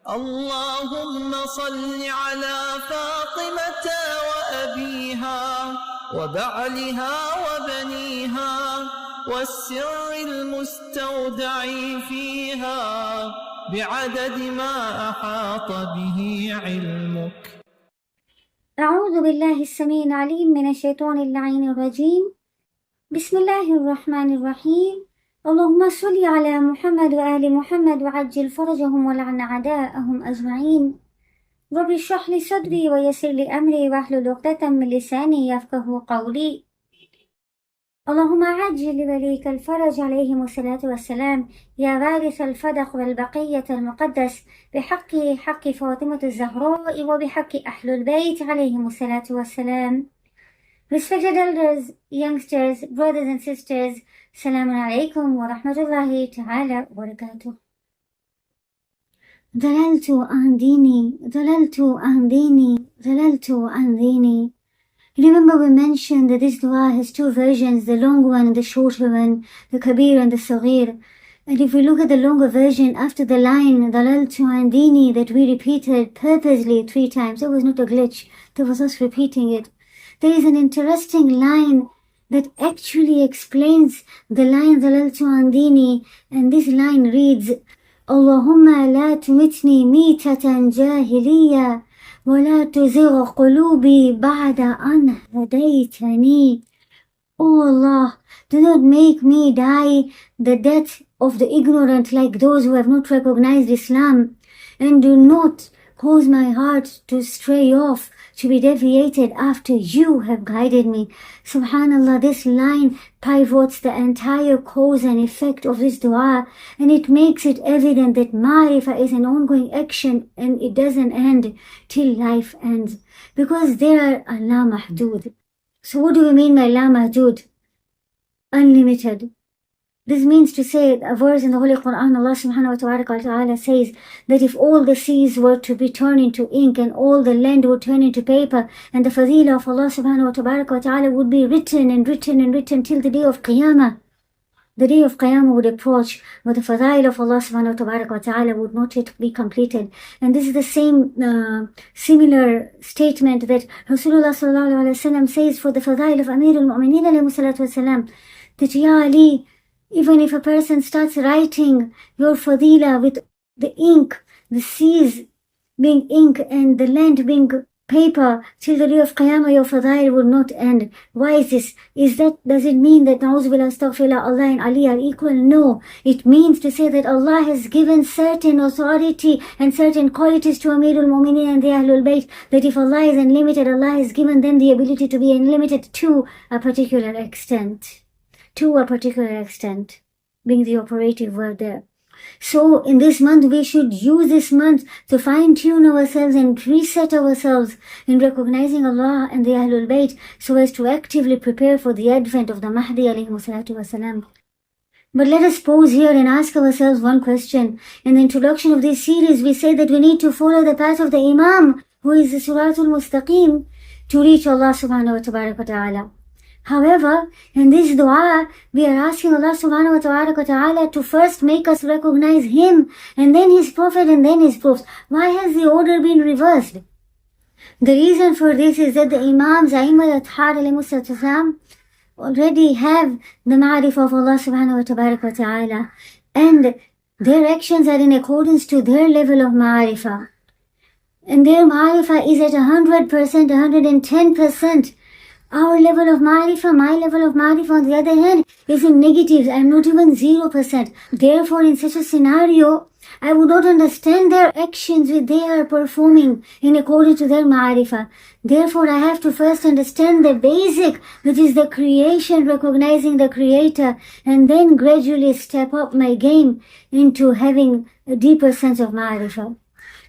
اللهم صل على فاطمة وأبيها وبعلها وبنيها والسر المستودع فيها بعدد ما أحاط به علمك. أعوذ بالله السميع العليم من الشيطان اللعين الرجيم. بسم الله الرحمن الرحيم. اللهم صل على محمد وآل محمد وعجل فرجهم ولعن أعداءهم أجمعين. رب اشرح لي صدري ويسر لي أمري واحلل عقدة من لساني يفقهوا قولي. اللهم عجل لوليك الفرج عليهم الصلاة والسلام يا وارث الفدق والبقية المقدس بحق حق فاطمة الزهراء وبحق أهل البيت عليهم الصلاة والسلام. Respected elders, youngsters, brothers and sisters, Assalamu alaikum wa rahmatullahi ta'ala wa barakatuh. Dalaltu an dini, dalaltu an dini, dalaltu an dini. Remember we mentioned that this dua has two versions, the long one and the shorter one, the kabir and the saghir. And if we look at the longer version, after the line, dalaltu an dini, that we repeated purposely 3 times, there was not a glitch, there was us repeating it. There is an interesting line that actually explains the line dalaltu an dini, and this line reads, Allahumma la tumitni mitatan jahiliya wa la tuzigh qulubi ba'da an hadaytani. Oh Allah, do not make me die the death of the ignorant like those who have not recognized Islam, and do not cause my heart to stray off, to be deviated after you have guided me. Subhanallah, this line pivots the entire cause and effect of this dua, and it makes it evident that ma'rifah is an ongoing action and it doesn't end till life ends. Because there are la mahdud. So what do we mean by la mahdud? Unlimited. This means to say, a verse in the Holy Quran, Allah subhanahu wa ta'ala says that if all the seas were to be turned into ink and all the land would turn into paper, and the fadila of Allah subhanahu wa ta'ala would be written and written and written till the day of Qiyamah. The day of Qiyamah would approach, but the fadail of Allah subhanahu wa ta'ala would not yet be completed. And this is the same similar statement that Rasulullah sallallahu alaihi wasallam says for the fadail of Amir al-Mu'mineen alayhi salatu wasalam, that Ya Ali, even if a person starts writing your fadila with the ink, the seas being ink and the land being paper, till the day of Qiyamah your fadail will not end. Why is this? Does it mean that Na'uzubillah, Astaghfirullah, Allah and Ali are equal? No. It means to say that Allah has given certain authority and certain qualities to Amirul Mu'mineen and the Ahlul Bayt, that if Allah is unlimited, Allah has given them the ability to be unlimited to a particular extent. To a particular extent, being the operative word there. So in this month, we should use this month to fine-tune ourselves and reset ourselves in recognizing Allah and the Ahlul Bayt, so as to actively prepare for the advent of the Mahdi alayhi salatu wasalam. But let us pause here and ask ourselves one question. In the introduction of this series, we say that we need to follow the path of the Imam, who is the Siratul Mustaqim, to reach Allah subhanahu wa ta'ala. However, in this dua, we are asking Allah subhanahu wa ta'ala to first make us recognize Him, and then His Prophet, and then His proofs. Why has the order been reversed? The reason for this is that the Imams, A'immat Athhar alayhimussalam, already have the ma'rifah of Allah subhanahu wa ta'ala, and their actions are in accordance to their level of ma'rifah. And their ma'rifah is at 100%, 110%. Our level of ma'rifah, my level of ma'rifah on the other hand, is in negatives. I am not even 0%. Therefore, in such a scenario, I would not understand their actions which they are performing in accordance to their ma'rifah. Therefore, I have to first understand the basic, which is the creation, recognizing the Creator, and then gradually step up my game into having a deeper sense of ma'rifah.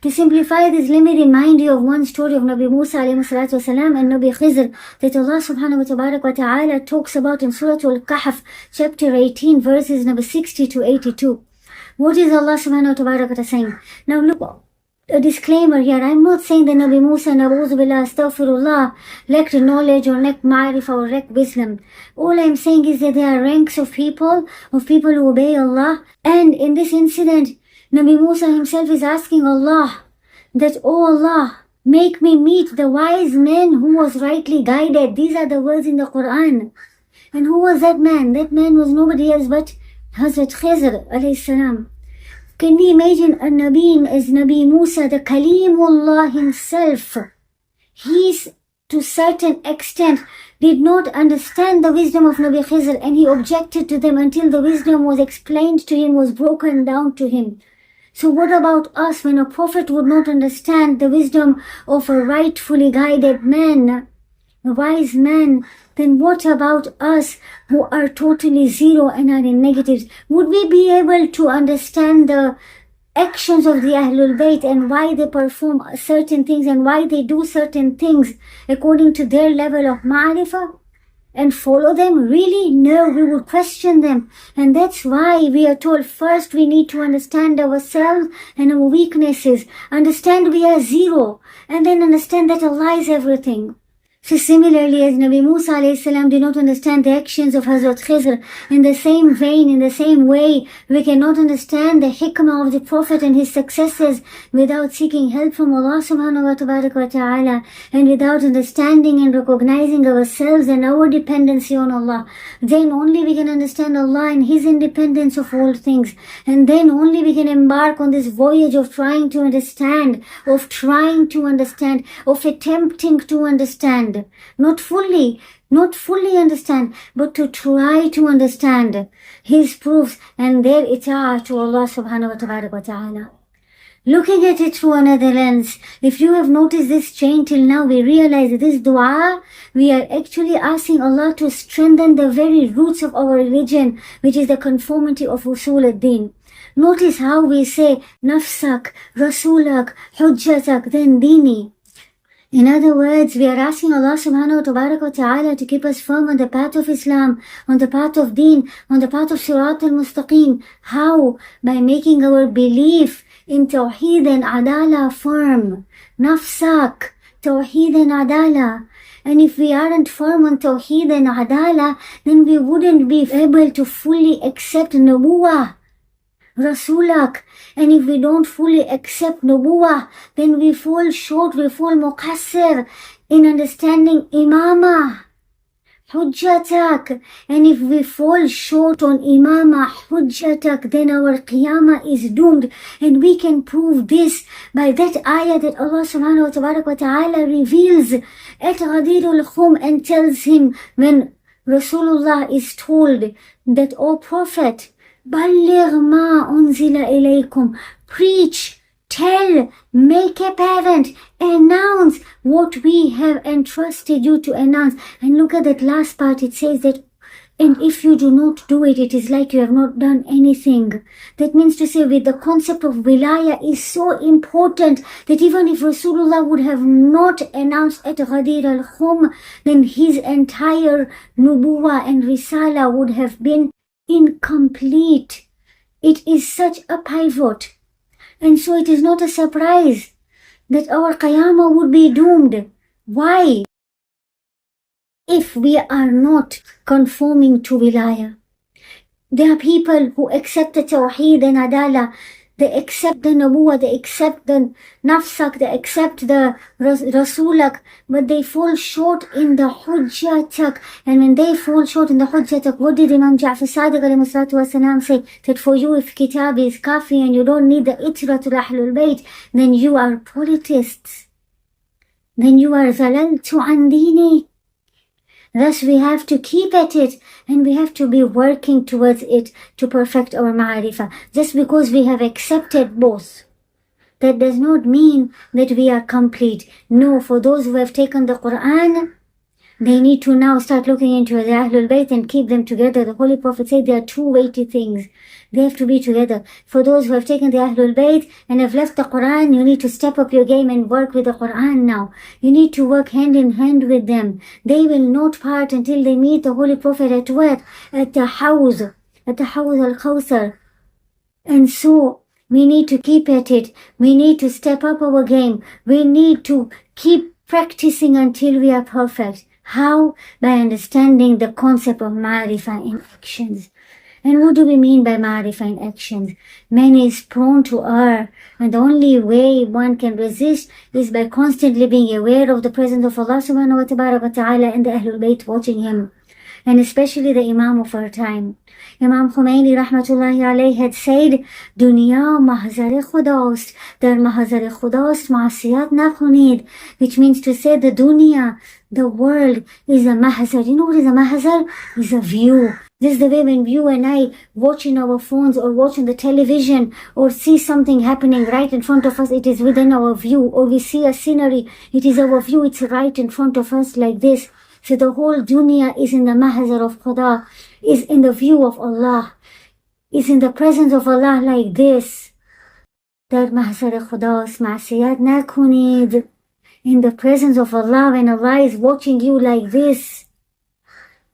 To simplify this, let me remind you of one story of Nabi Musa alayhi salatu wasalam and Nabi Khizr that Allah subhanahu wa ta'ala talks about in Surah Al-Kahf, chapter 18, verses number 60 to 82. What is Allah subhanahu wa ta'ala saying? Now look, a disclaimer here. I'm not saying that Nabi Musa, na'udzubillah, astaghfirullah, lacked knowledge or lacked ma'rifah or lacked wisdom. All I'm saying is that there are ranks of people who obey Allah. And in this incident, Nabi Musa himself is asking Allah that, oh Allah, make me meet the wise man who was rightly guided. These are the words in the Quran. And who was that man? That man was nobody else but Hazrat Khizr alayhi salam. Can we imagine a Nabi as Nabi Musa, the Kalimullah himself? He, to certain extent, did not understand the wisdom of Nabi Khizr, and he objected to them until the wisdom was explained to him, was broken down to him. So what about us when a prophet would not understand the wisdom of a rightfully guided man, a wise man? Then what about us who are totally zero and are in negatives? Would we be able to understand the actions of the Ahlul Bayt and why they perform certain things and why they do certain things according to their level of ma'rifah and follow them? Really? No, we would question them. And that's why we are told first we need to understand ourselves and our weaknesses. Understand we are zero, and then understand that Allah is everything. So similarly, as Nabi Musa a.s. did not understand the actions of Hazrat Khizr, in the same vein, in the same way, we cannot understand the hikmah of the Prophet and his successors without seeking help from Allah subhanahu wa ta'ala, and without understanding and recognizing ourselves and our dependency on Allah. Then only we can understand Allah and His independence of all things. And then only we can embark on this voyage of trying to understand, of attempting to understand. Not fully understand, but to try to understand His proofs and their ita'ah to Allah subhanahu wa ta'ala. Looking at it through another lens, if you have noticed this chain till now, we realize that this dua, we are actually asking Allah to strengthen the very roots of our religion, which is the conformity of Usool ad-Deen. Notice how we say nafsak, rasulak, hujjatak, then deeni. In other words, we are asking Allah subhanahu wa ta'ala to keep us firm on the path of Islam, on the path of Deen, on the path of Sirat al-Mustaqim. How? By making our belief in Tawheed and Adala firm. Nafsak, Tawheed and Adala. And if we aren't firm on Tawheed and Adala, then we wouldn't be able to fully accept Nubuwah, Rasulak. And if we don't fully accept Nubuwah, then we fall short, we fall muqassir in understanding Imamah, Hujjatak. And if we fall short on Imamah, Hujjatak, then our Qiyamah is doomed. And we can prove this by that ayah that Allah subhanahu wa ta'ala reveals at Ghadirul Khum and tells him when Rasulullah is told that, O Prophet, Balligh ma unzila ilaykum, preach, tell, make apparent, announce what we have entrusted you to announce. And look at that last part, it says that, and if you do not do it, it is like you have not done anything. That means to say, with the concept of wilaya is so important that even if Rasulullah would have not announced at Ghadir al-Khum, then his entire nubuwah and risala would have been incomplete. It is such a pivot. And so it is not a surprise that our Qiyamah would be doomed. Why? If we are not conforming to Wilaya. There are people who accept the Tawheed and Adala, they accept the Nubuwah, they accept the Nafsak, they accept the Rasulak, but they fall short in the Hujjatak. And when they fall short in the Hujjatak, what did Imam Ja'far Sadiq alayhi salatu wasalam say? That for you, if Kitab is kafi and you don't need the Itratul Ahlul Bayt, then you are politists. Then you are zalaltu an dini. Thus we have to keep at it and we have to be working towards it to perfect our ma'rifah. Just because we have accepted both, that does not mean that we are complete. No, for those who have taken the Quran, they need to now start looking into the Ahlul Bayt and keep them together. The Holy Prophet said there are two weighty things. They have to be together. For those who have taken the Ahlul Bayt and have left the Quran, you need to step up your game and work with the Quran now. You need to work hand in hand with them. They will not part until they meet the Holy Prophet at what? At the Hawz al-Khawthar. And so, we need to keep at it. We need to step up our game. We need to keep practicing until we are perfect. How? By understanding the concept of ma'rifah in actions. And what do we mean by ma'rifah in action? Man is prone to err, and the only way one can resist is by constantly being aware of the presence of Allah subhanahu wa ta'ala and the Ahlul Bayt watching him, and especially the Imam of our time. Imam Khomeini rahmatullahi alayhi had said, Dunya mahzar khudast, dar mahzar khudast ma'asiyat na khunid, which means to say the dunya, the world, is a mahzar. You know what is a mahzar? Is a view. This is the way when you and I watch in our phones or watch on the television or see something happening right in front of us, it is within our view. Or we see a scenery, it is our view, it's right in front of us like this. So the whole dunya is in the mahzar of Khuda, is in the view of Allah, is in the presence of Allah like this. Dar mahzar khudas ma'asiyat na kunid. In the presence of Allah, when Allah is watching you like this,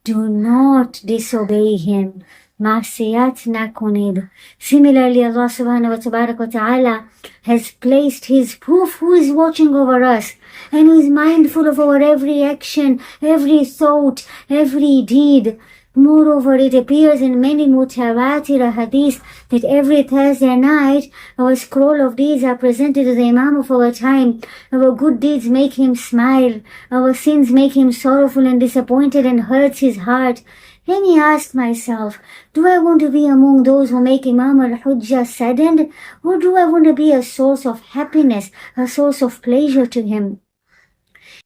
do not disobey Him. Ma'asiyat na kunid. Similarly, Allah subhanahu wa ta'ala has placed His proof who is watching over us and who is mindful of our every action, every thought, every deed. Moreover, it appears in many mutawatir hadiths that every Thursday night our scroll of deeds are presented to the Imam of our time. Our good deeds make him smile, our sins make him sorrowful and disappointed and hurts his heart. Let me ask myself, do I want to be among those who make Imam al-Hujjah saddened, or do I want to be a source of happiness, a source of pleasure to him?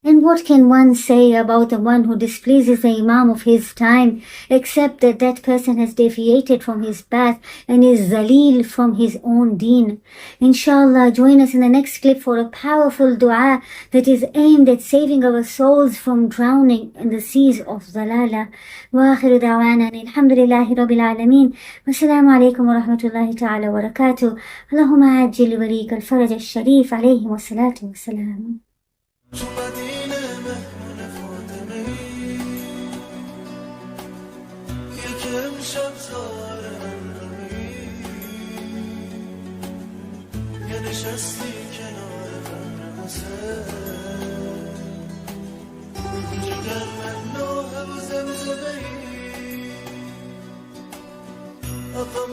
And what can one say about the one who displeases the Imam of his time, except that that person has deviated from his path and is zaleel from his own deen? Inshallah, join us in the next clip for a powerful dua that is aimed at saving our souls from drowning in the seas of zalala. Wa akhiru da'wana alhamdulillahi rabbil alameen. Wassalamu alaikum wa rahmatullahi ta'ala wa barakatuh. Allahumma Ajjil Waliyyekal Faraj Shareef alayhi wa salatu wa salam. نشستی کنار فرمسه جگر من نوه و زمزمهی اقام